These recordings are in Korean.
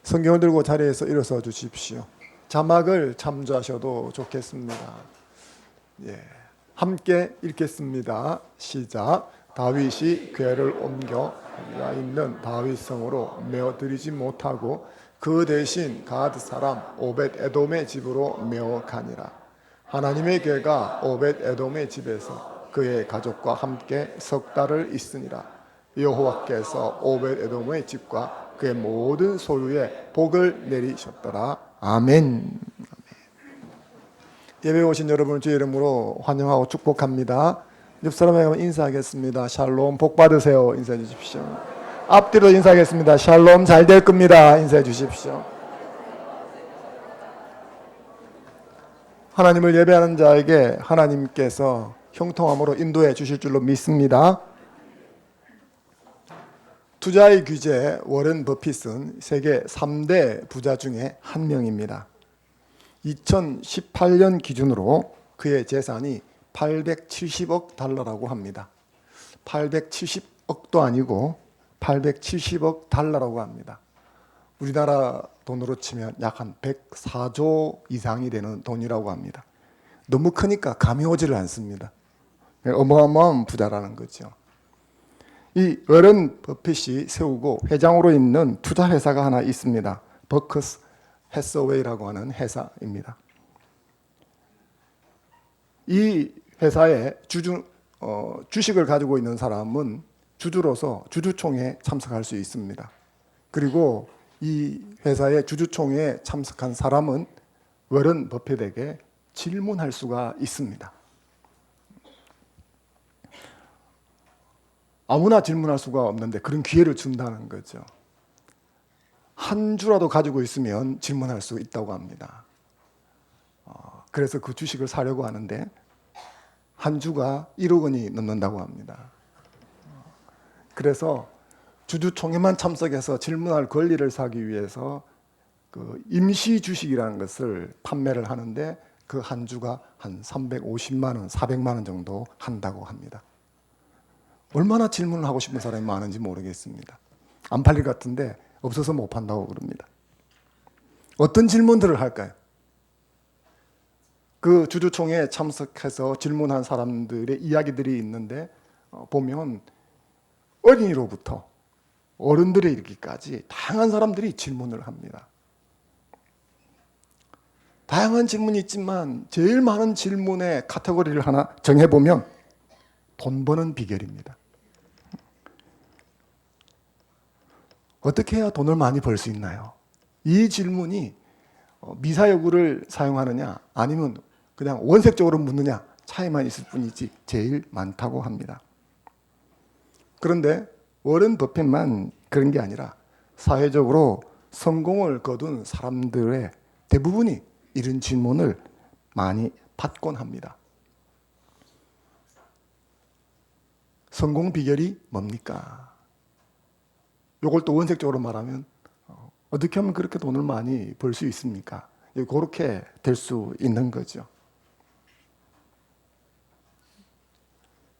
성경을 들고 자리에서 일어서 주십시오. 자막을 참조하셔도 좋겠습니다. 함께 읽겠습니다. 시작. 다윗이 궤를 옮겨 가 있는 다윗성으로 메어 드리지 못하고 그 대신 가드 사람 오벳 에돔의 집으로 메어 가니라. 하나님의 궤가 오벳 에돔의 집에서 그의 가족과 함께 석 달을 있으니라. 여호와께서 오벳 에돔의 집과 그의 모든 소유에 복을 내리셨더라. 아멘. 예배에 오신 여러분을 주의 이름으로 환영하고 축복합니다. 옆 사람에게 인사하겠습니다. 샬롬, 복 받으세요. 인사해 주십시오. 앞뒤로 인사하겠습니다. 샬롬, 잘 될 겁니다. 인사해 주십시오. 하나님을 예배하는 자에게 하나님께서 형통함으로 인도해 주실 줄로 믿습니다. 투자의 귀재 워렌 버핏은 세계 3대 부자 중에 한 명입니다. 2018년 기준으로 그의 재산이 870억 달러라고 합니다. 870억도 아니고 870억 달러라고 합니다. 우리나라 돈으로 치면 약 한 104조 이상이 되는 돈이라고 합니다. 너무 크니까 감이 오지를 않습니다. 어마어마한 부자라는 거죠. 이 워렌 버핏이 세우고 회장으로 있는 투자 회사가 하나 있습니다. 버크스 해서웨이라고 하는 회사입니다. 이 회사의 주식을 가지고 있는 사람은 주주로서 주주총회에 참석할 수 있습니다. 그리고 이 회사의 주주총회에 참석한 사람은 워렌 버핏에게 질문할 수가 있습니다. 아무나 질문할 수가 없는데 그런 기회를 준다는 거죠. 한 주라도 가지고 있으면 질문할 수 있다고 합니다. 그래서 그 주식을 사려고 하는데 한 주가 1억 원이 넘는다고 합니다. 그래서 주주총회만 참석해서 질문할 권리를 사기 위해서 그 임시 주식이라는 것을 판매를 하는데 그 한 주가 한 350만 원, 400만 원 정도 한다고 합니다. 얼마나 질문을 하고 싶은 사람이 많은지 모르겠습니다. 안 팔릴 것 같은데 없어서 못 판다고 그럽니다. 어떤 질문들을 할까요? 그 주주총회에 참석해서 질문한 사람들의 이야기들이 있는데 보면 어린이로부터 어른들에 이르기까지 다양한 사람들이 질문을 합니다. 다양한 질문이 있지만 제일 많은 질문의 카테고리를 하나 정해보면 돈 버는 비결입니다. 어떻게 해야 돈을 많이 벌 수 있나요? 이 질문이 미사여구를 사용하느냐 아니면 그냥 원색적으로 묻느냐 차이만 있을 뿐이지 제일 많다고 합니다. 그런데 워렌 버핏만 그런 게 아니라 사회적으로 성공을 거둔 사람들의 대부분이 이런 질문을 많이 받곤 합니다. 성공 비결이 뭡니까? 이걸 또 원색적으로 말하면 어떻게 하면 그렇게 돈을 많이 벌 수 있습니까? 그렇게 될 수 있는 거죠.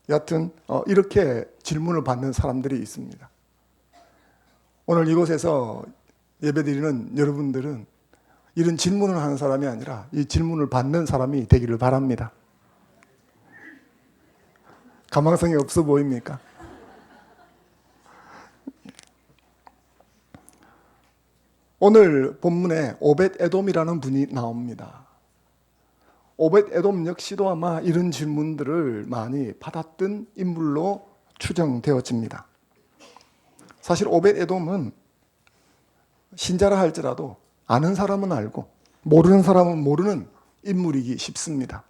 여하튼 이렇게 질문을 받는 사람들이 있습니다. 오늘 이곳에서 예배드리는 여러분들은 이런 질문을 하는 사람이 아니라 이 질문을 받는 사람이 되기를 바랍니다. 가망성이 없어 보입니까? 오늘 본문에 오벳 에돔이라는 분이 나옵니다. 오벳 에돔 역시도 아마 이런 질문들을 많이 받았던 인물로 추정되어집니다. 사실 오벳 에돔은 신자라 할지라도 아는 사람은 알고 모르는 사람은 모르는 인물이기 쉽습니다.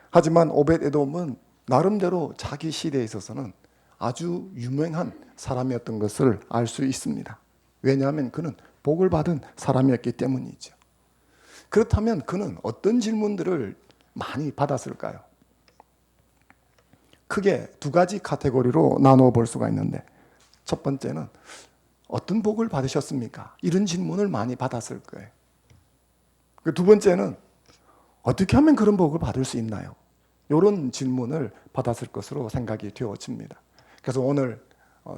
하지만 오벳 에돔은 나름대로 자기 시대에 있어서는 아주 유명한 사람이었던 것을 알 수 있습니다. 왜냐하면 그는 복을 받은 사람이었기 때문이죠. 그렇다면 그는 어떤 질문들을 많이 받았을까요? 크게 두 가지 카테고리로 나누어 볼 수가 있는데 첫 번째는 어떤 복을 받으셨습니까? 이런 질문을 많이 받았을 거예요. 두 번째는 어떻게 하면 그런 복을 받을 수 있나요? 이런 질문을 받았을 것으로 생각이 되어집니다. 그래서 오늘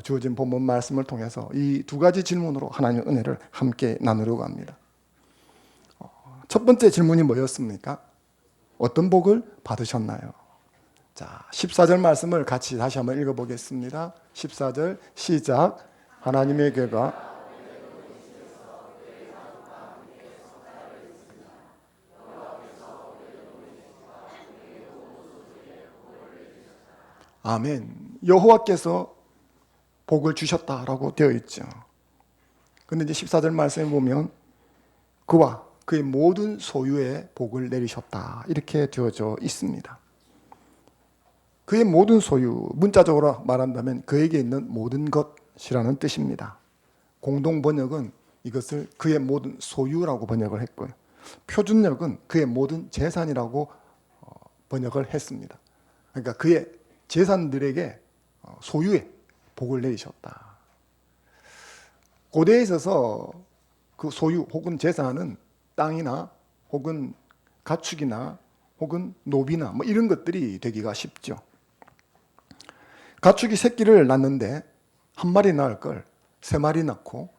주어진 본문 말씀을 통해서 이 두 가지 질문으로 하나님의 은혜를 함께 나누려고 합니다. 첫 번째 질문이 뭐였습니까? 어떤 복을 받으셨나요? 자, 14절 말씀을 같이 다시 한번 읽어보겠습니다. 14절 시작. 하나님의 교회가 아멘. 여호와께서 복을 주셨다라고 되어 있죠. 그런데 이제 14절 말씀에 보면 그와 그의 모든 소유에 복을 내리셨다 이렇게 되어져 있습니다. 그의 모든 소유, 문자적으로 말한다면 그에게 있는 모든 것이라는 뜻입니다. 공동 번역은 이것을 그의 모든 소유라고 번역을 했고요. 표준역은 그의 모든 재산이라고 번역을 했습니다. 그러니까 그의 재산들에게 소유에 복을 내리셨다. 고대에 있어서 그 소유 혹은 재산은 땅이나 혹은 가축이나 혹은 노비나 뭐 이런 것들이 되기가 쉽죠. 가축이 새끼를 낳는데 한 마리 낳을 걸 세 마리 낳고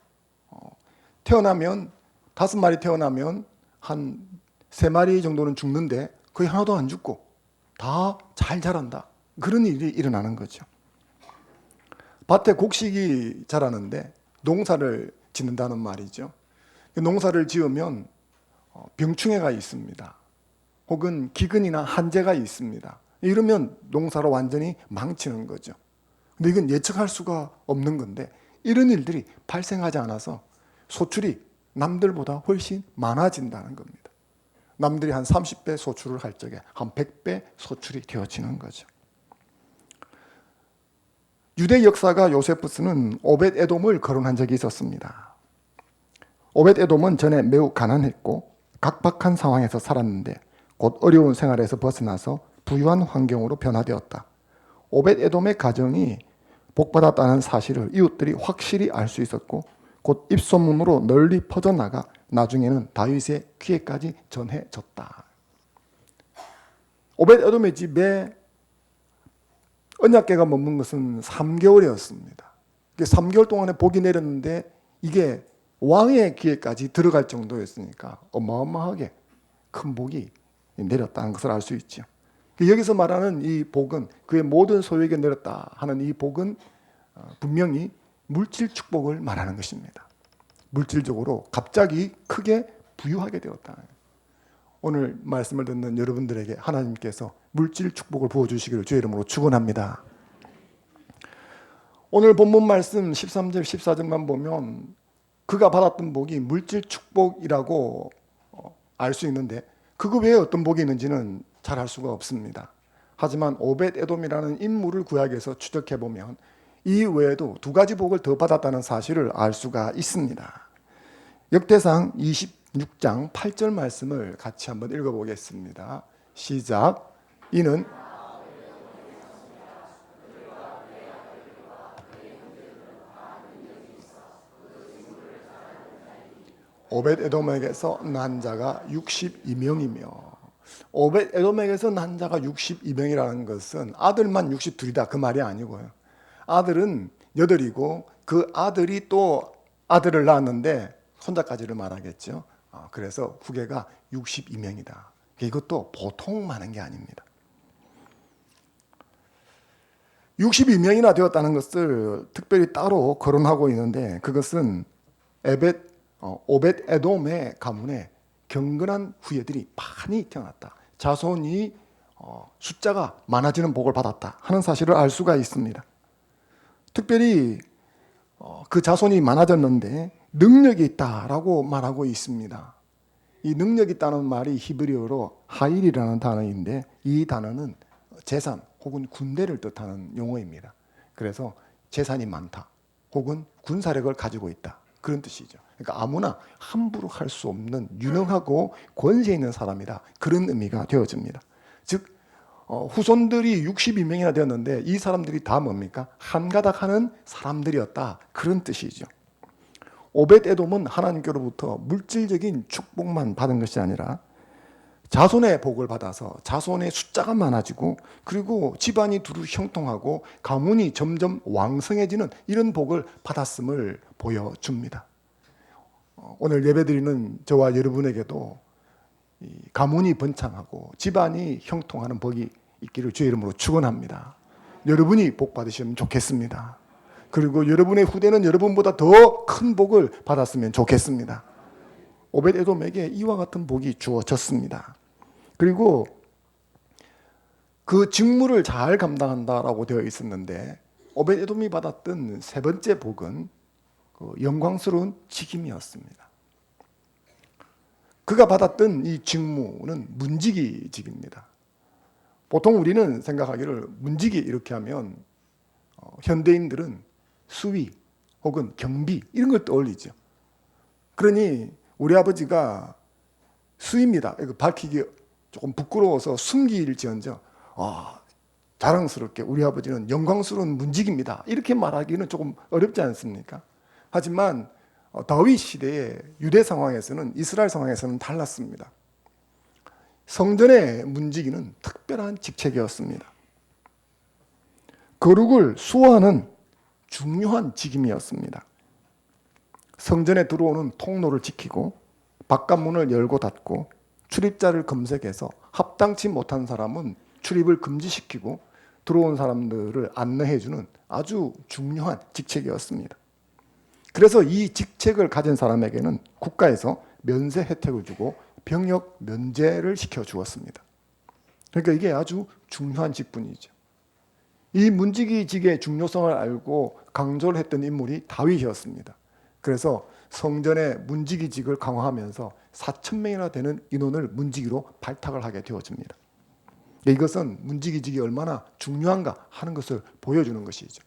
태어나면 5마리 태어나면 한 3마리 정도는 죽는데 거의 하나도 안 죽고 다 잘 자란다. 그런 일이 일어나는 거죠. 밭에 곡식이 자라는데 농사를 짓는다는 말이죠. 농사를 지으면 병충해가 있습니다. 혹은 기근이나 한재가 있습니다. 이러면 농사를 완전히 망치는 거죠. 근데 이건 예측할 수가 없는 건데 이런 일들이 발생하지 않아서 소출이 남들보다 훨씬 많아진다는 겁니다. 남들이 한 30배 소출을 할 적에 한 100배 소출이 되어지는 거죠. 유대 역사가 요세푸스는 오벳 에돔을 거론한 적이 있었습니다. 오벳 에돔은 전에 매우 가난했고 각박한 상황에서 살았는데 곧 어려운 생활에서 벗어나서 부유한 환경으로 변화되었다. 오벳 에돔의 가정이 복받았다는 사실을 이웃들이 확실히 알 수 있었고 곧 입소문으로 널리 퍼져나가 나중에는 다윗의 귀에까지 전해졌다. 오벳 에돔의 집에 언약궤가 머문 것은 3개월이었습니다. 3개월 동안에 복이 내렸는데 이게 왕의 귀에까지 들어갈 정도였으니까 어마어마하게 큰 복이 내렸다는 것을 알 수 있죠. 여기서 말하는 이 복은 그의 모든 소유에게 내렸다 하는 이 복은 분명히 물질 축복을 말하는 것입니다. 물질적으로 갑자기 크게 부유하게 되었다. 오늘 말씀을 듣는 여러분들에게 하나님께서 물질 축복을 부어주시기를 주의 이름으로 축원합니다. 오늘 본문 말씀 13절 14절만 보면 그가 받았던 복이 물질 축복이라고 알 수 있는데 그거 외에 어떤 복이 있는지는 잘 알 수가 없습니다. 하지만 오벳 에돔이라는 인물을 구약에서 추적해보면 이 외에도 2가지 복을 더 받았다는 사실을 알 수가 있습니다. 역대상 26장 8절 말씀을 같이 한번 읽어보겠습니다. 시작. 이는 오벳 에돔에게서 난 자가 62명이며 오벳 에돔에게서 난 자가 62명이라는 것은 아들만 62이다 그 말이 아니고요. 아들은 8이고 그 아들이 또 아들을 낳았는데 손자까지를 말하겠죠. 그래서 후계가 62명이다. 이것도 보통 많은 게 아닙니다. 62명이나 되었다는 것을 특별히 따로 거론하고 있는데 그것은 오벳 에돔의 가문에 경건한 후예들이 많이 태어났다. 자손이 숫자가 많아지는 복을 받았다 하는 사실을 알 수가 있습니다. 특별히 그 자손이 많아졌는데 능력이 있다라고 말하고 있습니다. 이 능력이 있다는 말이 히브리어로 하일이라는 단어인데 이 단어는 재산 혹은 군대를 뜻하는 용어입니다. 그래서 재산이 많다 혹은 군사력을 가지고 있다 그런 뜻이죠. 그러니까 아무나 함부로 할 수 없는 유능하고 권세 있는 사람이다 그런 의미가 되어집니다. 즉 후손들이 62명이나 되었는데 이 사람들이 다 뭡니까? 한가닥하는 사람들이었다 그런 뜻이죠. 오벳 에돔은 하나님께로부터 물질적인 축복만 받은 것이 아니라 자손의 복을 받아서 자손의 숫자가 많아지고 그리고 집안이 두루 형통하고 가문이 점점 왕성해지는 이런 복을 받았음을 보여줍니다. 오늘 예배드리는 저와 여러분에게도 이 가문이 번창하고 집안이 형통하는 복이 있기를 주의 이름으로 축원합니다. 여러분이 복 받으시면 좋겠습니다. 그리고 여러분의 후대는 여러분보다 더 큰 복을 받았으면 좋겠습니다. 오벳에돔에게 이와 같은 복이 주어졌습니다. 그리고 그 직무를 잘 감당한다라고 되어 있었는데 오벳에돔이 받았던 세 번째 복은 영광스러운 직임이었습니다. 그가 받았던 이 직무는 문지기직입니다. 보통 우리는 생각하기를 문지기 이렇게 하면 현대인들은 수위 혹은 경비 이런 걸 떠올리죠. 그러니 우리 아버지가 수입니다. 이거 밝히기 조금 부끄러워서 숨길지언정 자랑스럽게 우리 아버지는 영광스러운 문직입니다. 이렇게 말하기는 조금 어렵지 않습니까? 하지만 다윗 시대의 유대 상황에서는 이스라엘 상황에서는 달랐습니다. 성전의 문지기는 특별한 직책이었습니다. 거룩을 수호하는 중요한 직임이었습니다. 성전에 들어오는 통로를 지키고 바깥문을 열고 닫고 출입자를 검색해서 합당치 못한 사람은 출입을 금지시키고 들어온 사람들을 안내해주는 아주 중요한 직책이었습니다. 그래서 이 직책을 가진 사람에게는 국가에서 면세 혜택을 주고 병역 면제를 시켜주었습니다. 그러니까 이게 아주 중요한 직분이죠. 이 문지기직의 중요성을 알고 강조를 했던 인물이 다윗이었습니다. 그래서 성전의 문지기직을 강화하면서 4,000명이나 되는 인원을 문지기로 발탁을 하게 되어집니다. 이것은 문지기직이 얼마나 중요한가 하는 것을 보여주는 것이죠.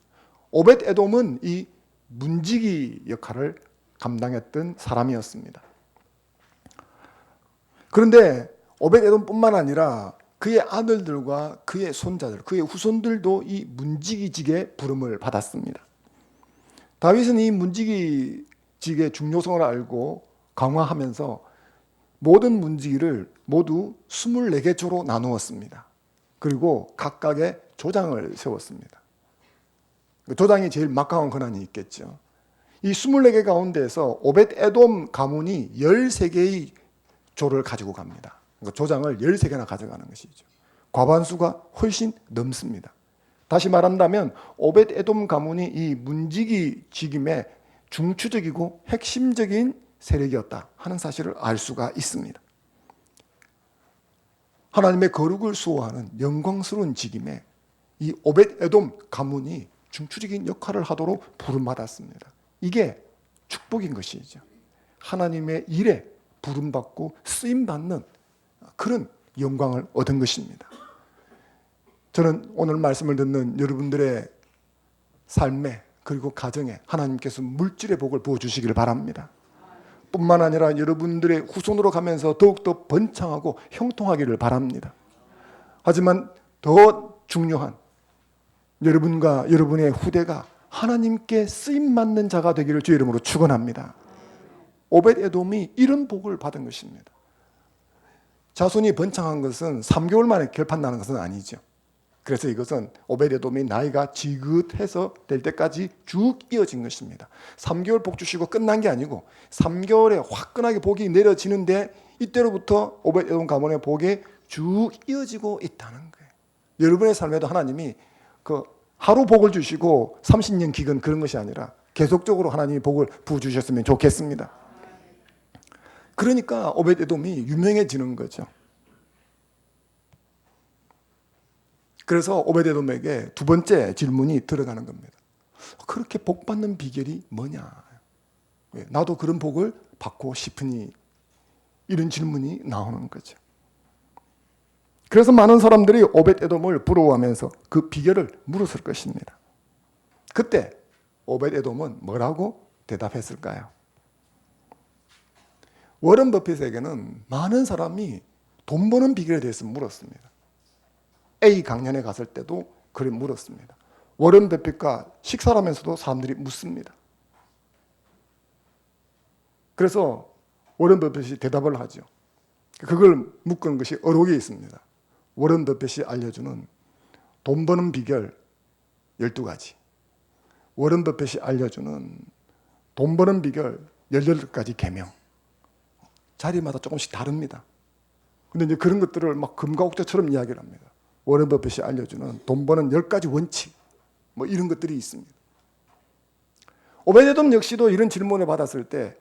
오벳에돔은 이 문지기 역할을 감당했던 사람이었습니다. 그런데 오벳에돔뿐만 아니라 그의 아들들과 그의 손자들, 그의 후손들도 이 문지기직의 부름을 받았습니다. 다윗은 이 문지기직의 중요성을 알고 강화하면서 모든 문지기를 모두 24개 조로 나누었습니다. 그리고 각각의 조장을 세웠습니다. 조장이 제일 막강한 권한이 있겠죠. 이 24개 가운데에서 오벳에돔 가문이 13개의 조를 가지고 갑니다. 조장을 13개나 가져가는 것이죠. 과반수가 훨씬 넘습니다. 다시 말한다면 오벳에돔 가문이 이 문지기 직임의 중추적이고 핵심적인 세력이었다 하는 사실을 알 수가 있습니다. 하나님의 거룩을 수호하는 영광스러운 직임에 이 오벳에돔 가문이 중추적인 역할을 하도록 부름받았습니다. 이게 축복인 것이죠. 하나님의 일에 부름받고 쓰임받는 그런 영광을 얻은 것입니다. 저는 오늘 말씀을 듣는 여러분들의 삶에 그리고 가정에 하나님께서 물질의 복을 부어주시기를 바랍니다. 뿐만 아니라 여러분들의 후손으로 가면서 더욱더 번창하고 형통하기를 바랍니다. 하지만 더 중요한 여러분과 여러분의 후대가 하나님께 쓰임받는 자가 되기를 주의 이름으로 축원합니다. 오벳에돔이 이런 복을 받은 것입니다. 자손이 번창한 것은 3개월 만에 결판 나는 것은 아니죠. 그래서 이것은 오벳에돔이 나이가 지긋해서 될 때까지 쭉 이어진 것입니다. 3개월 복 주시고 끝난 게 아니고 3개월에 화끈하게 복이 내려지는데 이때로부터 오벳에돔 가문의 복이 쭉 이어지고 있다는 거예요. 여러분의 삶에도 하나님이 그 하루 복을 주시고 30년 기근 그런 것이 아니라 계속적으로 하나님이 복을 부어주셨으면 좋겠습니다. 그러니까 오벳에돔이 유명해지는 거죠. 그래서 오벳에돔에게 두 번째 질문이 들어가는 겁니다. 그렇게 복 받는 비결이 뭐냐? 나도 그런 복을 받고 싶으니 이런 질문이 나오는 거죠. 그래서 많은 사람들이 오벳에돔을 부러워하면서 그 비결을 물었을 것입니다. 그때 오벳에돔은 뭐라고 대답했을까요? 워런 버핏에게는 많은 사람이 돈 버는 비결에 대해서 물었습니다. A 강연에 갔을 때도 그래 물었습니다. 워런 버핏과 식사를 하면서도 사람들이 묻습니다. 그래서 워런 버핏이 대답을 하죠. 그걸 묶은 것이 어록에 있습니다. 워런 버핏이 알려주는 돈 버는 비결 12가지. 워런 버핏이 알려주는 돈 버는 비결 18가지 계명. 자리마다 조금씩 다릅니다. 근데 이제 그런 것들을 막 금과 옥자처럼 이야기를 합니다. 워런 버핏이 알려주는 돈 버는 10가지 원칙. 뭐 이런 것들이 있습니다. 오베데돔 역시도 이런 질문을 받았을 때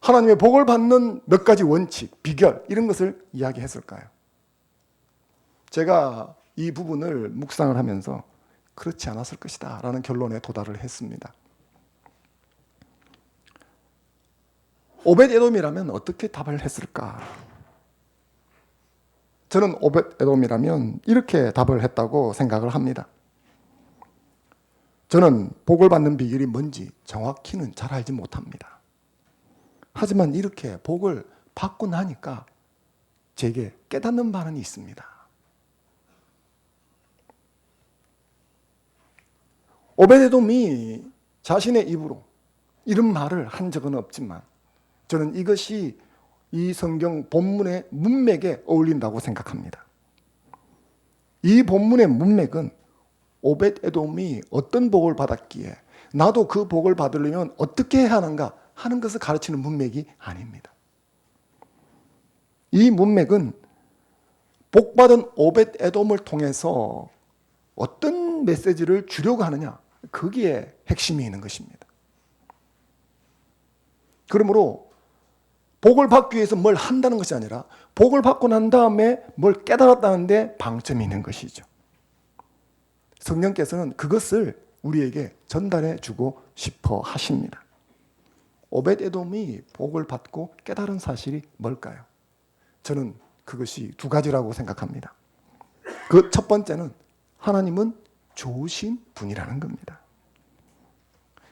하나님의 복을 받는 몇 가지 원칙, 비결 이런 것을 이야기했을까요? 제가 이 부분을 묵상을 하면서 그렇지 않았을 것이다 라는 결론에 도달을 했습니다. 오벳에돔이라면 어떻게 답을 했을까? 저는 오벳에돔이라면 이렇게 답을 했다고 생각을 합니다. 저는 복을 받는 비결이 뭔지 정확히는 잘 알지 못합니다. 하지만 이렇게 복을 받고 나니까 제게 깨닫는 바는 있습니다. 오베데돔이 자신의 입으로 이런 말을 한 적은 없지만 저는 이것이 이 성경 본문의 문맥에 어울린다고 생각합니다. 이 본문의 문맥은 오벳에돔이 어떤 복을 받았기에 나도 그 복을 받으려면 어떻게 해야 하는가 하는 것을 가르치는 문맥이 아닙니다. 이 문맥은 복받은 오벳에돔을 통해서 어떤 메시지를 주려고 하느냐, 거기에 핵심이 있는 것입니다. 그러므로 복을 받기 위해서 뭘 한다는 것이 아니라 복을 받고 난 다음에 뭘 깨달았다는 데 방점이 있는 것이죠. 성령께서는 그것을 우리에게 전달해 주고 싶어 하십니다. 오벳에돔이 복을 받고 깨달은 사실이 뭘까요? 저는 그것이 두 가지라고 생각합니다. 그 첫 번째는 하나님은 좋으신 분이라는 겁니다.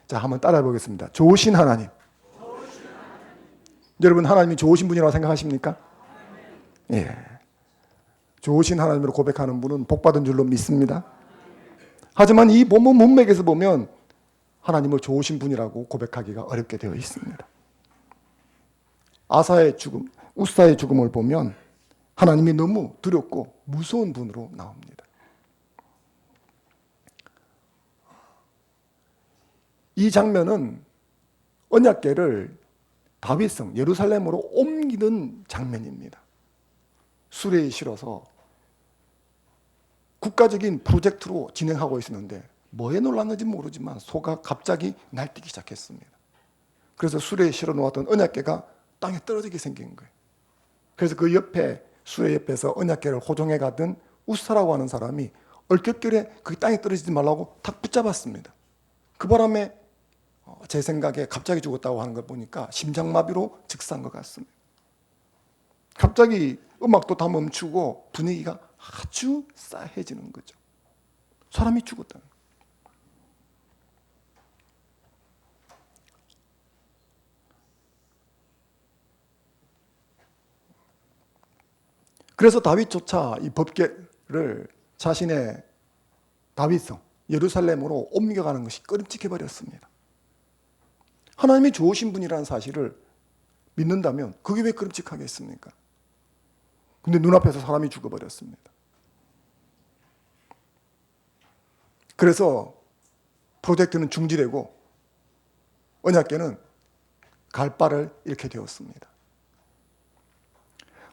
자, 한번 따라해 보겠습니다. 좋으신 하나님. 여러분, 하나님이 좋으신 분이라고 생각하십니까? 예. 좋으신 하나님으로 고백하는 분은 복받은 줄로 믿습니다. 하지만 이 본문 문맥에서 보면 하나님을 좋으신 분이라고 고백하기가 어렵게 되어 있습니다. 아사의 죽음, 우사의 죽음을 보면 하나님이 너무 두렵고 무서운 분으로 나옵니다. 이 장면은 언약궤를 다윗성 예루살렘으로 옮기는 장면입니다. 수레에 실어서 국가적인 프로젝트로 진행하고 있었는데 뭐에 놀랐는지 모르지만 소가 갑자기 날뛰기 시작했습니다. 그래서 수레에 실어 놓았던 언약궤가 땅에 떨어지게 생긴 거예요. 그래서 그 옆에 수레 옆에서 언약궤를 호종해 가던 우사라고 하는 사람이 얼격결에 그 땅에 떨어지지 말라고 탁 붙잡았습니다. 그 바람에 제 생각에 갑자기 죽었다고 하는 걸 보니까 심장마비로 즉사한 것 같습니다. 갑자기 음악도 다 멈추고 분위기가 아주 싸해지는 거죠. 사람이 죽었다는 거예요. 그래서 다윗조차 이 법궤를 자신의 다윗성 예루살렘으로 옮겨가는 것이 꺼림칙해 버렸습니다. 하나님이 좋으신 분이라는 사실을 믿는다면 그게 왜 끔찍하겠습니까? 근데 눈앞에서 사람이 죽어버렸습니다. 그래서 프로젝트는 중지되고 언약궤는 갈 바를 잃게 되었습니다.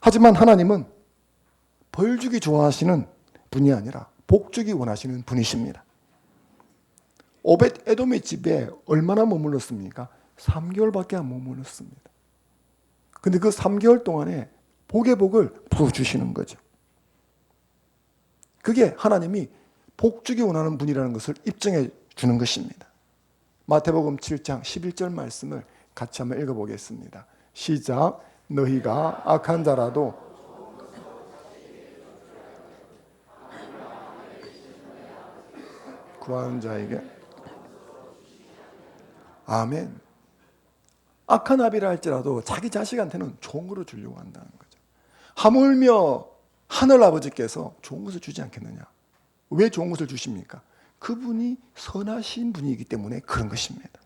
하지만 하나님은 벌 주기 좋아하시는 분이 아니라 복 주기 원하시는 분이십니다. 오벳에돔의 집에 얼마나 머물렀습니까? 3개월밖에 안 머물렀습니다. 근데 그 3개월 동안에 복의 복을 부어주시는 거죠. 그게 하나님이 복 주기 원하는 분이라는 것을 입증해 주는 것입니다. 마태복음 7장 11절 말씀을 같이 한번 읽어보겠습니다. 시작. 너희가 악한 자라도 구하는 자에게 아멘. 악한 아비라 할지라도 자기 자식한테는 좋은 것을 주려고 한다는 거죠. 하물며 하늘아버지께서 좋은 것을 주지 않겠느냐. 왜 좋은 것을 주십니까? 그분이 선하신 분이기 때문에 그런 것입니다.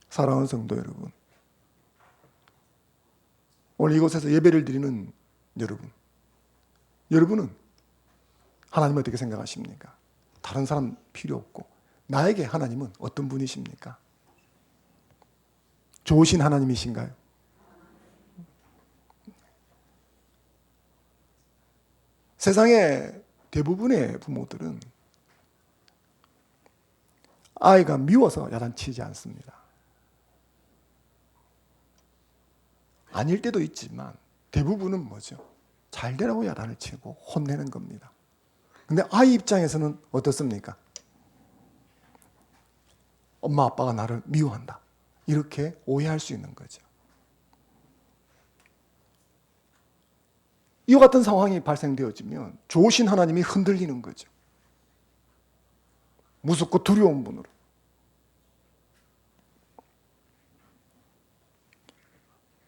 사랑하는 성도 여러분, 오늘 이곳에서 예배를 드리는 여러분은 하나님을 어떻게 생각하십니까? 다른 사람 필요 없고 나에게 하나님은 어떤 분이십니까? 좋으신 하나님이신가요? 세상의 대부분의 부모들은 아이가 미워서 야단치지 않습니다. 아닐 때도 있지만 대부분은 뭐죠? 잘 되라고 야단을 치고 혼내는 겁니다. 근데 아이 입장에서는 어떻습니까? 엄마 아빠가 나를 미워한다. 이렇게 오해할 수 있는 거죠. 이와 같은 상황이 발생되어지면 좋으신 하나님이 흔들리는 거죠. 무섭고 두려운 분으로.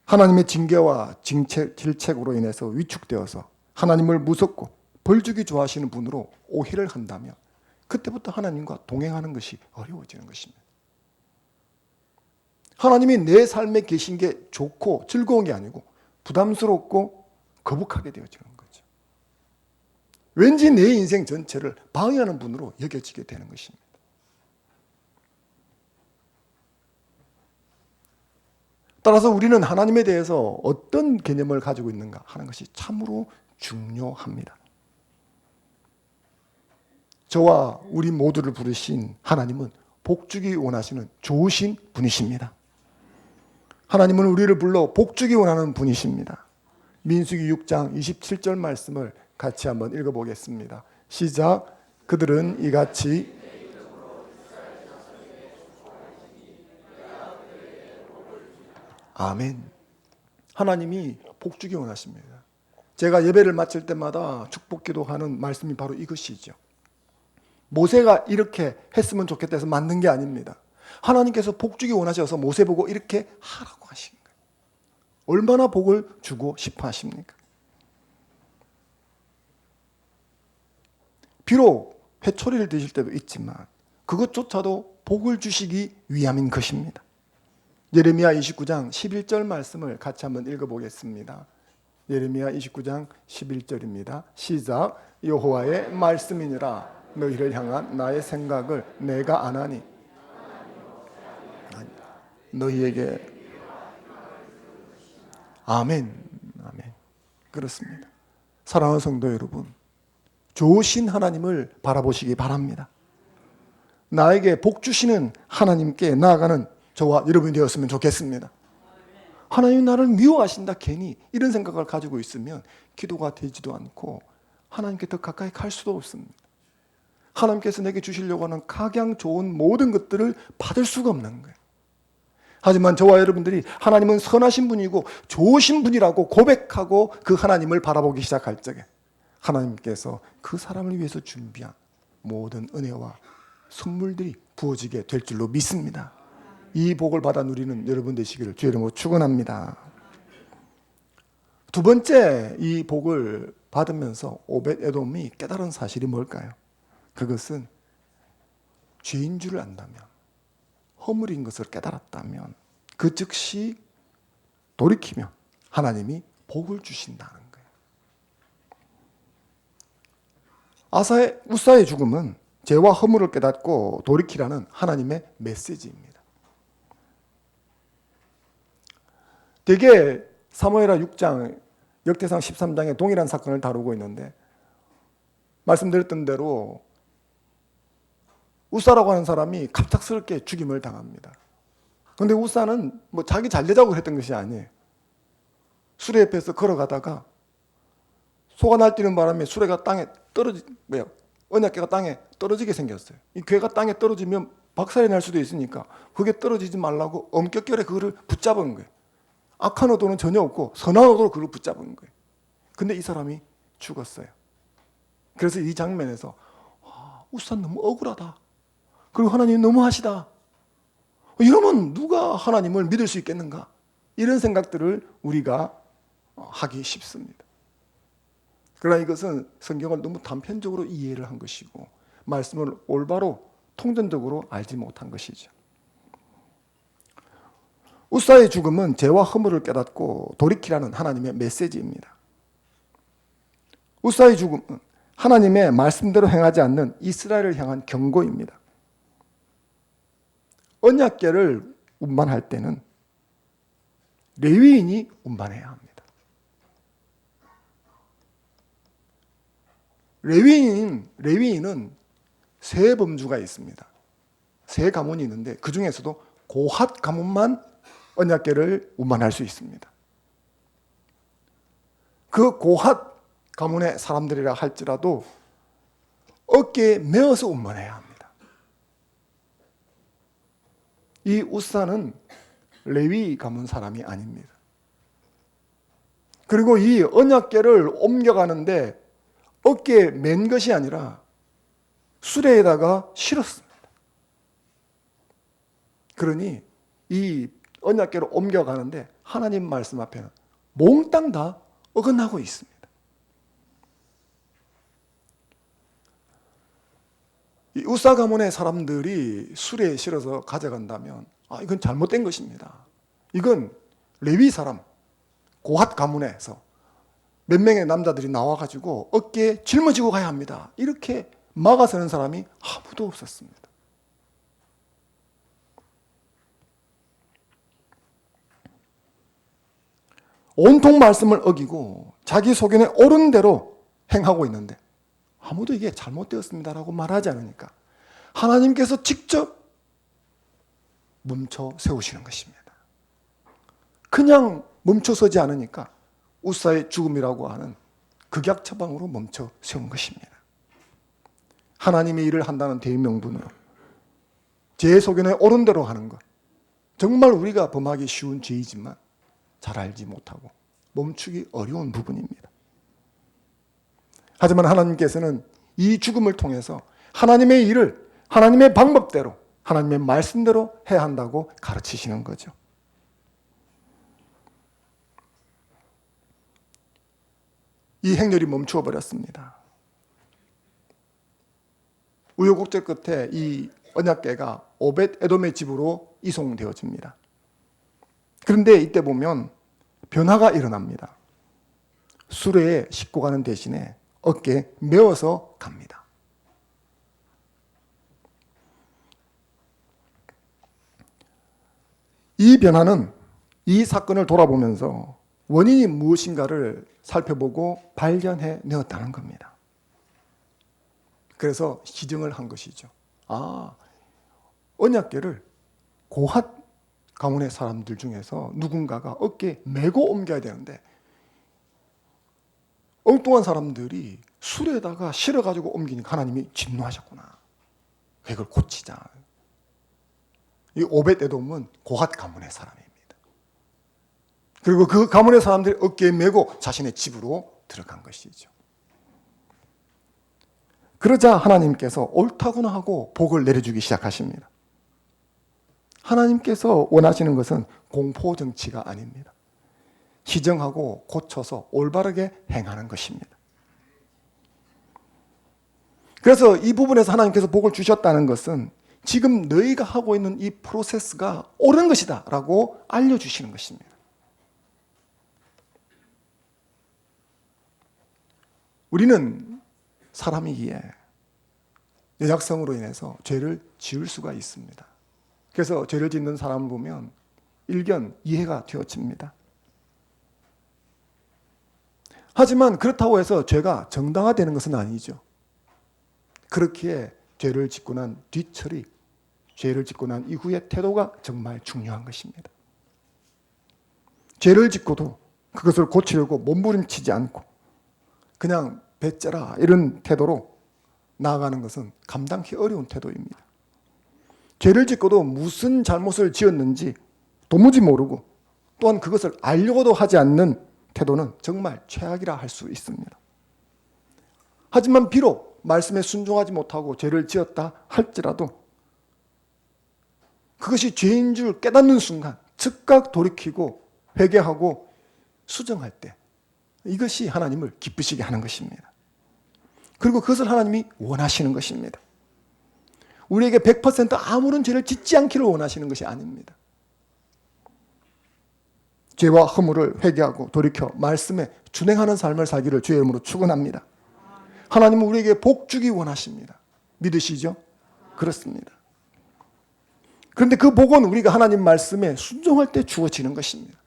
하나님의 징계와 질책으로 인해서 위축되어서 하나님을 무섭고 벌주기 좋아하시는 분으로 오해를 한다면 그때부터 하나님과 동행하는 것이 어려워지는 것입니다. 하나님이 내 삶에 계신 게 좋고 즐거운 게 아니고 부담스럽고 거북하게 되어지는 거죠. 왠지 내 인생 전체를 방해하는 분으로 여겨지게 되는 것입니다. 따라서 우리는 하나님에 대해서 어떤 개념을 가지고 있는가 하는 것이 참으로 중요합니다. 저와 우리 모두를 부르신 하나님은 복주기 원하시는 좋으신 분이십니다. 하나님은 우리를 불러 복주기 원하는 분이십니다. 민수기 6장 27절 말씀을 같이 한번 읽어보겠습니다. 시작. 그들은 이같이 아멘. 하나님이 복주기 원하십니다. 제가 예배를 마칠 때마다 축복기도 하는 말씀이 바로 이것이죠. 모세가 이렇게 했으면 좋겠다 해서 만든 게 아닙니다. 하나님께서 복주기 원하셔서 모세 보고 이렇게 하라고 하신 거예요. 얼마나 복을 주고 싶어 하십니까? 비록 회초리를 드실 때도 있지만 그것조차도 복을 주시기 위함인 것입니다. 예레미야 29장 11절 말씀을 같이 한번 읽어보겠습니다. 예레미야 29장 11절입니다. 시작. 여호와의 말씀이니라 너희를 향한 나의 생각을 내가 아나니 너희에게 아멘. 아멘. 그렇습니다. 사랑하는 성도 여러분, 좋으신 하나님을 바라보시기 바랍니다. 나에게 복 주시는 하나님께 나아가는 저와 여러분이 되었으면 좋겠습니다. 하나님 나를 미워하신다 괜히 이런 생각을 가지고 있으면 기도가 되지도 않고 하나님께 더 가까이 갈 수도 없습니다. 하나님께서 내게 주시려고 하는 각양 좋은 모든 것들을 받을 수가 없는 거예요. 하지만 저와 여러분들이 하나님은 선하신 분이고 좋으신 분이라고 고백하고 그 하나님을 바라보기 시작할 적에 하나님께서 그 사람을 위해서 준비한 모든 은혜와 선물들이 부어지게 될 줄로 믿습니다. 이 복을 받아 누리는 여러분 되시기를 주의 이름으로 축원합니다. 두 번째, 이 복을 받으면서 오벳 에돔이 깨달은 사실이 뭘까요? 그것은 죄인 줄을 안다면, 허물인 것을 깨달았다면 그 즉시 돌이키면 하나님이 복을 주신다는 거예요. 우사의 죽음은 죄와 허물을 깨닫고 돌이키라는 하나님의 메시지입니다. 대개 사무엘하 6장, 역대상 13장에 동일한 사건을 다루고 있는데 말씀드렸던 대로 우사라고 하는 사람이 갑작스럽게 죽임을 당합니다. 그런데 우사는 자기 잘 되자고 했던 것이 아니에요. 수레옆에서 걸어가다가 소가 날뛰는 바람에 수레가 땅에 언약궤가 땅에 떨어지게 생겼어요. 이 궤가 땅에 떨어지면 박살이 날 수도 있으니까 그게 떨어지지 말라고 엄격결에 그거를 붙잡은 거예요. 악한 의도는 전혀 없고 선한 의도로 그걸 붙잡은 거예요. 근데 이 사람이 죽었어요. 그래서 이 장면에서 우사는 너무 억울하다. 그리고 하나님 너무하시다. 이러면 누가 하나님을 믿을 수 있겠는가? 이런 생각들을 우리가 하기 쉽습니다. 그러나 이것은 성경을 너무 단편적으로 이해를 한 것이고 말씀을 올바로 통전적으로 알지 못한 것이죠. 우사의 죽음은 죄와 허물을 깨닫고 돌이키라는 하나님의 메시지입니다. 우사의 죽음은 하나님의 말씀대로 행하지 않는 이스라엘을 향한 경고입니다. 언약궤를 운반할 때는 레위인이 운반해야 합니다. 레위인은 세 범주가 있습니다. 세 가문이 있는데 그 중에서도 고핫 가문만 언약궤를 운반할 수 있습니다. 그 고핫 가문의 사람들이라 할지라도 어깨에 메어서 운반해야 합니다. 이 우사는 레위 가문 사람이 아닙니다. 그리고 이 언약궤를 옮겨가는데 어깨에 맨 것이 아니라 수레에다가 실었습니다. 그러니 이 언약궤를 옮겨가는데 하나님 말씀 앞에는 몽땅 다 어긋나고 있습니다. 이 우사 가문의 사람들이 수레에 실어서 가져간다면 이건 잘못된 것입니다. 이건 레위 사람, 고핫 가문에서 몇 명의 남자들이 나와가지고 어깨에 짊어지고 가야 합니다. 이렇게 막아서는 사람이 아무도 없었습니다. 온통 말씀을 어기고 자기 소견에 옳은 대로 행하고 있는데 아무도 이게 잘못되었습니다라고 말하지 않으니까 하나님께서 직접 멈춰 세우시는 것입니다. 그냥 멈춰서지 않으니까 우사의 죽음이라고 하는 극약 처방으로 멈춰 세운 것입니다. 하나님의 일을 한다는 대명분으로 제 소견에 옳은 대로 하는 것, 정말 우리가 범하기 쉬운 죄이지만 잘 알지 못하고 멈추기 어려운 부분입니다. 하지만 하나님께서는 이 죽음을 통해서 하나님의 일을 하나님의 방법대로, 하나님의 말씀대로 해야 한다고 가르치시는 거죠. 이 행렬이 멈추어 버렸습니다. 우여곡절 끝에 이 언약궤가 오벳 에돔의 집으로 이송되어집니다. 그런데 이때 보면 변화가 일어납니다. 수레에 싣고 가는 대신에 어깨에 메어서 갑니다. 이 변화는 이 사건을 돌아보면서 원인이 무엇인가를 살펴보고 발견해 내었다는 겁니다. 그래서 시정을 한 것이죠. 언약궤를 고핫 가문의 사람들 중에서 누군가가 어깨에 메고 옮겨야 되는데 엉뚱한 사람들이 수레에다가 실어가지고 옮기니까 하나님이 진노하셨구나. 이걸 고치자. 이 오벳 에돔은 고핫 가문의 사람입니다. 그리고 그 가문의 사람들이 어깨에 메고 자신의 집으로 들어간 것이죠. 그러자 하나님께서 옳다구나 하고 복을 내려주기 시작하십니다. 하나님께서 원하시는 것은 공포 정치가 아닙니다. 시정하고 고쳐서 올바르게 행하는 것입니다. 그래서 이 부분에서 하나님께서 복을 주셨다는 것은 지금 너희가 하고 있는 이 프로세스가 옳은 것이다 라고 알려주시는 것입니다. 우리는 사람이기에 연약성으로 인해서 죄를 지을 수가 있습니다. 그래서 죄를 짓는 사람을 보면 일견 이해가 되어집니다. 하지만 그렇다고 해서 죄가 정당화되는 것은 아니죠. 그렇기에 죄를 짓고 난 뒤처리, 죄를 짓고 난 이후의 태도가 정말 중요한 것입니다. 죄를 짓고도 그것을 고치려고 몸부림치지 않고 그냥 배째라 이런 태도로 나아가는 것은 감당하기 어려운 태도입니다. 죄를 짓고도 무슨 잘못을 지었는지 도무지 모르고 또한 그것을 알려고도 하지 않는 태도는 정말 최악이라 할 수 있습니다. 하지만 비록 말씀에 순종하지 못하고 죄를 지었다 할지라도 그것이 죄인 줄 깨닫는 순간 즉각 돌이키고 회개하고 수정할 때 이것이 하나님을 기쁘시게 하는 것입니다. 그리고 그것을 하나님이 원하시는 것입니다. 우리에게 100% 아무런 죄를 짓지 않기를 원하시는 것이 아닙니다. 죄와 허물을 회개하고 돌이켜 말씀에 준행하는 삶을 살기를 주의 이름으로 축원합니다. 하나님은 우리에게 복 주기 원하십니다. 믿으시죠? 그렇습니다. 그런데 그 복은 우리가 하나님 말씀에 순종할 때 주어지는 것입니다.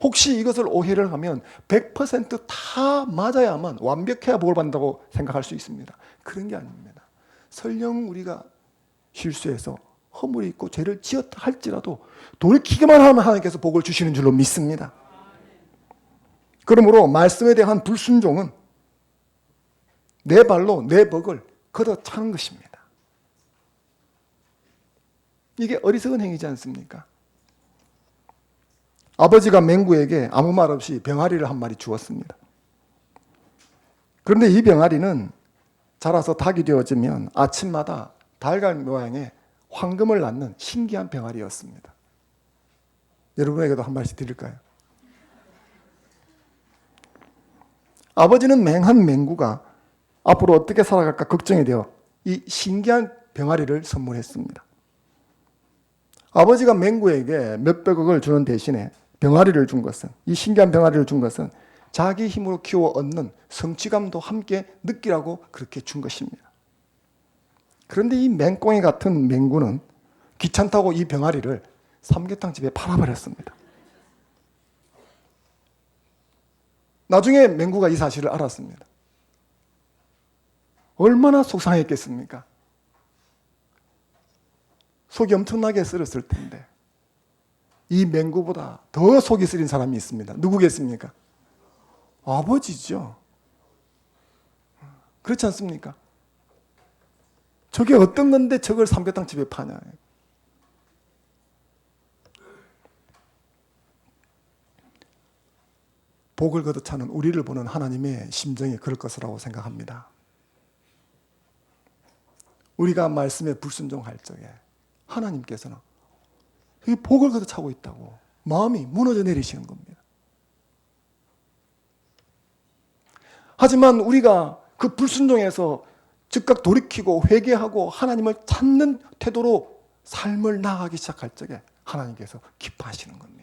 혹시 이것을 오해를 하면 100%다 맞아야만 완벽해야 복을 받는다고 생각할 수 있습니다. 그런 게 아닙니다. 설령 우리가 실수해서 허물이 있고 죄를 지었다 할지라도 돌이키기만 하면 하나님께서 복을 주시는 줄로 믿습니다. 그러므로 말씀에 대한 불순종은 내 발로 내 벅을 걷어차는 것입니다. 이게 어리석은 행위지 않습니까? 아버지가 맹구에게 아무 말 없이 병아리를 한 마리 주었습니다. 그런데 이 병아리는 자라서 닭이 되어지면 아침마다 달걀 모양의 황금을 낳는 신기한 병아리였습니다. 여러분에게도 한 마리씩 드릴까요? 아버지는 맹한 맹구가 앞으로 어떻게 살아갈까 걱정이 되어 이 신기한 병아리를 선물했습니다. 아버지가 맹구에게 몇백억을 주는 대신에 병아리를 준 것은, 이 신기한 병아리를 준 것은 자기 힘으로 키워 얻는 성취감도 함께 느끼라고 그렇게 준 것입니다. 그런데 이 맹꽁이 같은 맹구는 귀찮다고 이 병아리를 삼계탕 집에 팔아버렸습니다. 나중에 맹구가 이 사실을 알았습니다. 얼마나 속상했겠습니까? 속이 엄청나게 쓰렸을 텐데 이 맹구보다 더 속이 쓰린 사람이 있습니다. 누구겠습니까? 아버지죠. 그렇지 않습니까? 저게 어떤 건데 저걸 삼계탕 집에 파냐. 복을 걷어차는 우리를 보는 하나님의 심정이 그럴 것이라고 생각합니다. 우리가 말씀에 불순종할 적에 하나님께서는 이 복을 걷어차고 있다고 마음이 무너져 내리시는 겁니다. 하지만 우리가 그 불순종에서 즉각 돌이키고 회개하고 하나님을 찾는 태도로 삶을 나아가기 시작할 적에 하나님께서 기뻐하시는 겁니다.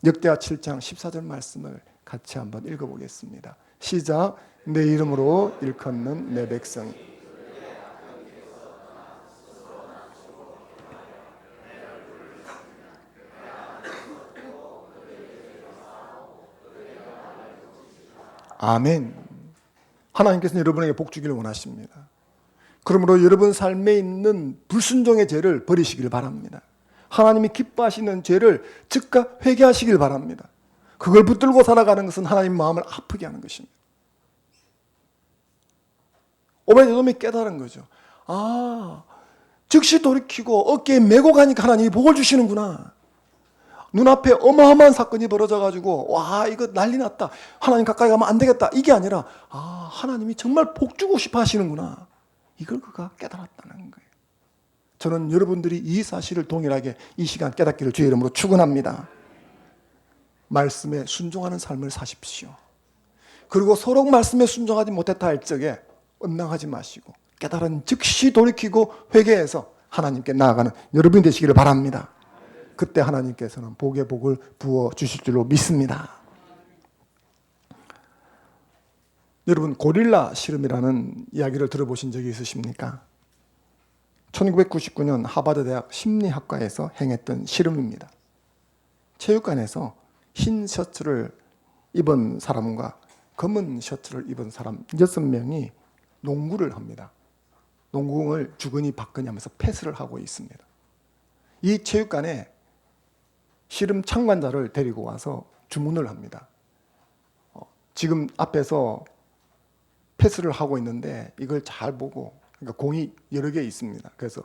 역대하 7장 14절 말씀을 같이 한번 읽어보겠습니다. 시작. 내 이름으로 일컫는 내 백성이 아멘. 하나님께서는 여러분에게 복 주기를 원하십니다. 그러므로 여러분 삶에 있는 불순종의 죄를 버리시길 바랍니다. 하나님이 기뻐하시는 죄를 즉각 회개하시길 바랍니다. 그걸 붙들고 살아가는 것은 하나님 마음을 아프게 하는 것입니다. 오베데돔이 깨달은 거죠. 아, 즉시 돌이키고 어깨에 메고 가니까 하나님이 복을 주시는구나. 눈앞에 어마어마한 사건이 벌어져가지고 와 이거 난리 났다. 하나님 가까이 가면 안 되겠다. 이게 아니라 아 하나님이 정말 복 주고 싶어 하시는구나. 이걸 그가 깨달았다는 거예요. 저는 여러분들이 이 사실을 동일하게 이 시간 깨닫기를 주의 이름으로 축원합니다. 말씀에 순종하는 삶을 사십시오. 그리고 서로 말씀에 순종하지 못했다 할 적에 원망하지 마시고 깨달은 즉시 돌이키고 회개해서 하나님께 나아가는 여러분이 되시기를 바랍니다. 그때 하나님께서는 복의 복을 부어 주실 줄로 믿습니다. 여러분 고릴라 실험이라는 이야기를 들어보신 적이 있으십니까? 1999년 하버드 대학 심리학과에서 행했던 실험입니다. 체육관에서 흰 셔츠를 입은 사람과 검은 셔츠를 입은 사람 6명이 농구를 합니다. 농구공을 주거니 받거니 하면서 패스를 하고 있습니다. 이 체육관에 실험 참관자를 데리고 와서 주문을 합니다. 지금 앞에서 패스를 하고 있는데 이걸 잘 보고, 그러니까 공이 여러 개 있습니다. 그래서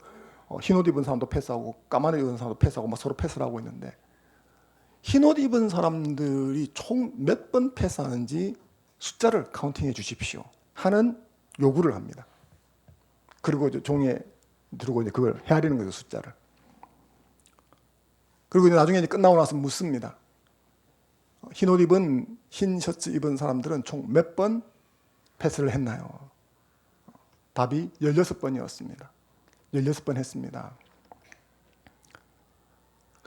흰옷 입은 사람도 패스하고 까만 옷 입은 사람도 패스하고 막 서로 패스를 하고 있는데 흰옷 입은 사람들이 총 몇 번 패스하는지 숫자를 카운팅해 주십시오 하는 요구를 합니다. 그리고 종이에 들고 이제 그걸 헤아리는 거죠, 숫자를. 그리고 이제 나중에 끝나고 나서 묻습니다. 흰 셔츠 입은 사람들은 총 몇 번 패스를 했나요? 답이 16번이었습니다. 16번 했습니다.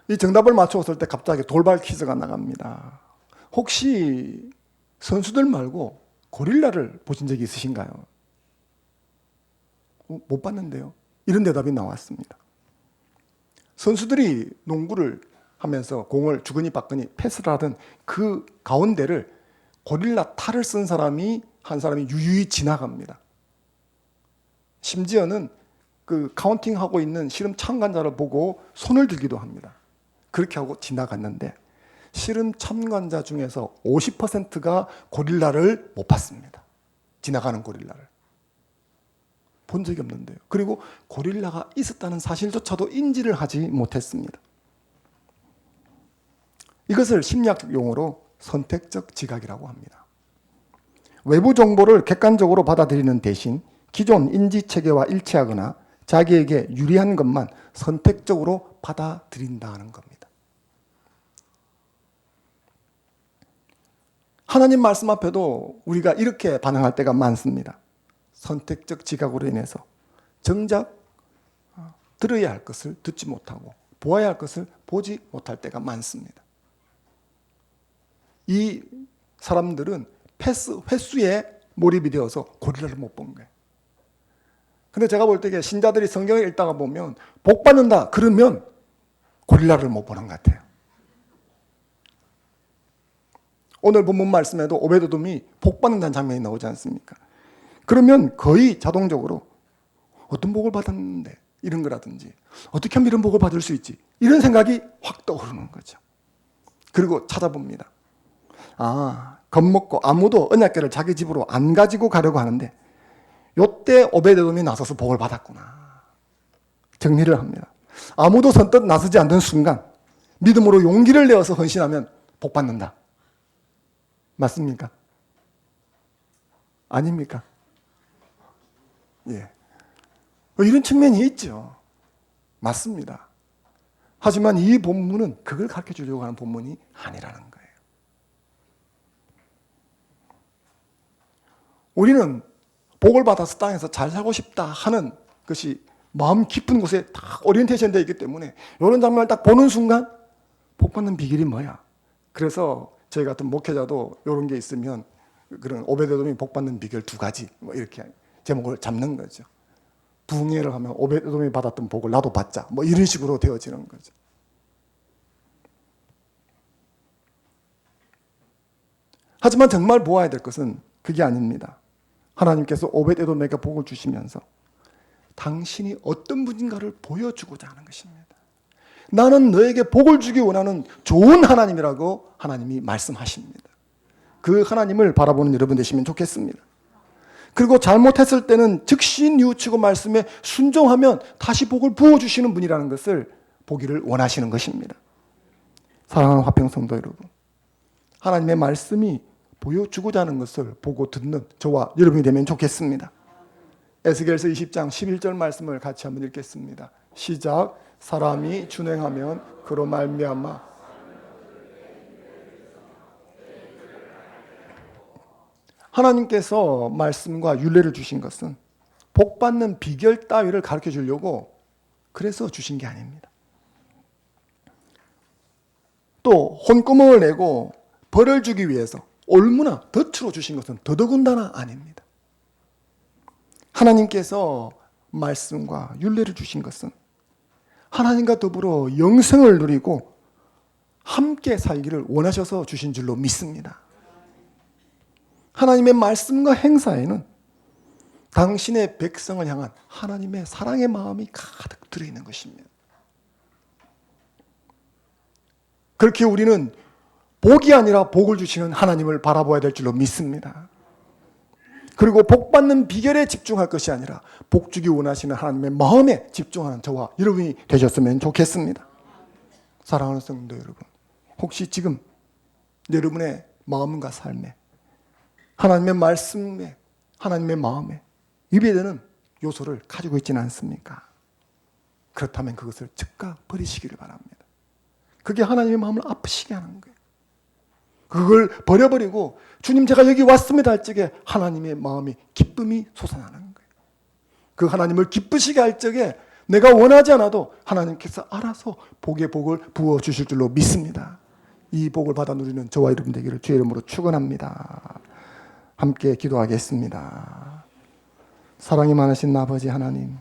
이 정답을 맞추었을 때 갑자기 돌발 퀴즈가 나갑니다. 혹시 선수들 말고 고릴라를 보신 적이 있으신가요? 못 봤는데요. 이런 대답이 나왔습니다. 선수들이 농구를 하면서 공을 주거니 받거니 패스를 하던 그 가운데를 고릴라 탈을 쓴 사람이 한 사람이 유유히 지나갑니다. 심지어는 그 카운팅하고 있는 실험 참관자를 보고 손을 들기도 합니다. 그렇게 하고 지나갔는데 실험 참관자 중에서 50%가 고릴라를 못 봤습니다. 지나가는 고릴라를. 본 적이 없는데요. 그리고 고릴라가 있었다는 사실조차도 인지를 하지 못했습니다. 이것을 심리학적 용어로 선택적 지각이라고 합니다. 외부 정보를 객관적으로 받아들이는 대신 기존 인지 체계와 일치하거나 자기에게 유리한 것만 선택적으로 받아들인다는 겁니다. 하나님 말씀 앞에도 우리가 이렇게 반응할 때가 많습니다. 선택적 지각으로 인해서 정작 들어야 할 것을 듣지 못하고 보아야 할 것을 보지 못할 때가 많습니다. 이 사람들은 패스 횟수에 몰입이 되어서 고릴라를 못 본 거예요. 근데 제가 볼 때 신자들이 성경을 읽다가 보면 복 받는다 그러면 고릴라를 못 보는 것 같아요. 오늘 본문 말씀에도 오베드돔이 복 받는다는 장면이 나오지 않습니까? 그러면 거의 자동적으로 어떤 복을 받았는데 이런 거라든지 어떻게 하면 이런 복을 받을 수 있지? 이런 생각이 확 떠오르는 거죠. 그리고 찾아봅니다. 겁먹고 아무도 언약궤를 자기 집으로 안 가지고 가려고 하는데 요때 오베데돔이 나서서 복을 받았구나. 정리를 합니다. 아무도 선뜻 나서지 않는 순간 믿음으로 용기를 내어서 헌신하면 복 받는다. 맞습니까? 아닙니까? 예. 이런 측면이 있죠. 맞습니다. 하지만 이 본문은 그걸 가르쳐 주려고 하는 본문이 아니라는 거예요. 우리는 복을 받아서 땅에서 잘 살고 싶다 하는 것이 마음 깊은 곳에 다 오리엔테이션 되어 있기 때문에 이런 장면을 딱 보는 순간 복 받는 비결이 뭐야? 그래서 저희 같은 목회자도 이런 게 있으면 그런 오베데돔이 복 받는 비결 2가지 뭐 이렇게 제목을 잡는 거죠. 부흥회를 하면 오베데돔이 받았던 복을 나도 받자 뭐 이런 식으로 되어지는 거죠. 하지만 정말 보아야 될 것은 그게 아닙니다. 하나님께서 오베데돔에게 복을 주시면서 당신이 어떤 분인가를 보여주고자 하는 것입니다. 나는 너에게 복을 주기 원하는 좋은 하나님이라고 하나님이 말씀하십니다. 그 하나님을 바라보는 여러분 되시면 좋겠습니다. 그리고 잘못했을 때는 즉시 뉘우치고 말씀에 순종하면 다시 복을 부어주시는 분이라는 것을 보기를 원하시는 것입니다. 사랑하는 화평성도 여러분, 하나님의 말씀이 보여주고자 하는 것을 보고 듣는 저와 여러분이 되면 좋겠습니다. 에스겔서 20장 11절 말씀을 같이 한번 읽겠습니다. 시작. 사람이 준행하면 그로 말미암아 하나님께서 말씀과 율례를 주신 것은 복 받는 비결 따위를 가르쳐 주려고 그래서 주신 게 아닙니다. 또 혼구멍을 내고 벌을 주기 위해서 올무나 덫으로 주신 것은 더더군다나 아닙니다. 하나님께서 말씀과 율례를 주신 것은 하나님과 더불어 영생을 누리고 함께 살기를 원하셔서 주신 줄로 믿습니다. 하나님의 말씀과 행사에는 당신의 백성을 향한 하나님의 사랑의 마음이 가득 들어있는 것입니다. 그렇게 우리는 복이 아니라 복을 주시는 하나님을 바라봐야 될 줄로 믿습니다. 그리고 복 받는 비결에 집중할 것이 아니라 복 주기 원하시는 하나님의 마음에 집중하는 저와 여러분이 되셨으면 좋겠습니다. 사랑하는 성도 여러분, 혹시 지금 여러분의 마음과 삶에 하나님의 말씀에 하나님의 마음에 위배되는 요소를 가지고 있지는 않습니까? 그렇다면 그것을 즉각 버리시기를 바랍니다. 그게 하나님의 마음을 아프시게 하는 거예요. 그걸 버려버리고 주님 제가 여기 왔습니다 할 적에 하나님의 마음이 기쁨이 솟아나는 거예요. 그 하나님을 기쁘시게 할 적에 내가 원하지 않아도 하나님께서 알아서 복의 복을 부어주실 줄로 믿습니다. 이 복을 받아 누리는 저와 여러분 되기를 주의 이름으로 축원합니다. 함께 기도하겠습니다. 사랑이 많으신 아버지 하나님,